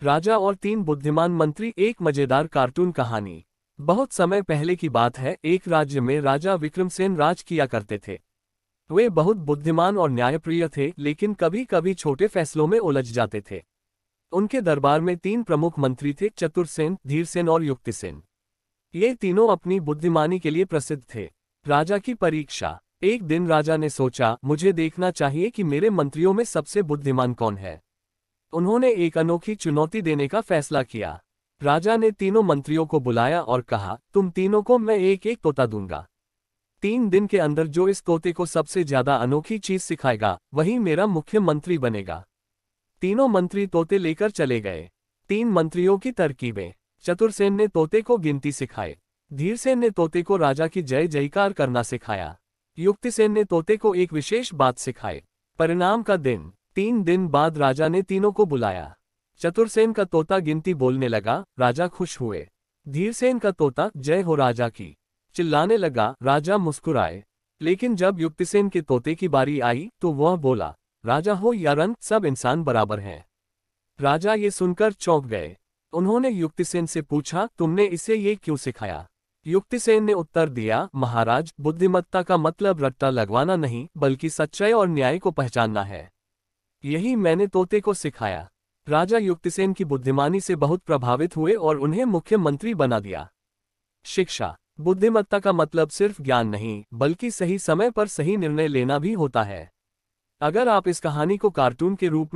राजा और तीन बुद्धिमान मंत्री। एक मजेदार कार्टून कहानी। बहुत समय पहले की बात है, एक राज्य में राजा विक्रमसेन राज किया करते थे। वे बहुत बुद्धिमान और न्यायप्रिय थे, लेकिन कभी कभी छोटे फैसलों में उलझ जाते थे। उनके दरबार में तीन प्रमुख मंत्री थे, चतुरसेन, धीरसेन और युक्तिसेन। ये तीनों अपनी बुद्धिमानी के लिए प्रसिद्ध थे। राजा की परीक्षा। एक दिन राजा ने सोचा, मुझे देखना चाहिए कि मेरे मंत्रियों में सबसे बुद्धिमान कौन है। उन्होंने एक अनोखी चुनौती देने का फैसला किया। राजा ने तीनों मंत्रियों को बुलाया और कहा, तुम तीनों को मैं एक एक तोता दूंगा। 3 दिन के अंदर जो इस तोते को सबसे ज्यादा अनोखी चीज सिखाएगा, वही मेरा मुख्य मंत्री बनेगा। तीनों मंत्री तोते लेकर चले गए। तीन मंत्रियों की तरकीबें। चतुरसेन ने तोते को गिनती सिखाई। धीरसेन ने तोते को राजा की जय जयकार करना सिखाया। युक्तिसेन ने तोते को एक विशेष बात सिखाई। परिणाम का दिन। 3 दिन बाद राजा ने तीनों को बुलाया। चतुरसेन का तोता गिनती बोलने लगा, राजा खुश हुए। धीरसेन का तोता जय हो राजा की चिल्लाने लगा, राजा मुस्कुराए। लेकिन जब युक्तिसेन के तोते की बारी आई तो वह बोला, राजा हो या रंग, सब इंसान बराबर हैं। राजा ये सुनकर चौंक गए। उन्होंने युक्तिसेन से पूछा, तुमने इसे ये क्यों सिखाया? युक्तिसेन ने उत्तर दिया, महाराज, बुद्धिमत्ता का मतलब रट्टा लगवाना नहीं, बल्कि सच्चाई और न्याय को पहचानना है। यही मैंने तोते को सिखाया। राजा युक्तिसेन की बुद्धिमानी से बहुत प्रभावित हुए और उन्हें मुख्यमंत्री बना दिया। शिक्षा। बुद्धिमत्ता का मतलब सिर्फ ज्ञान नहीं, बल्कि सही समय पर सही निर्णय लेना भी होता है। अगर आप इस कहानी को कार्टून के रूप में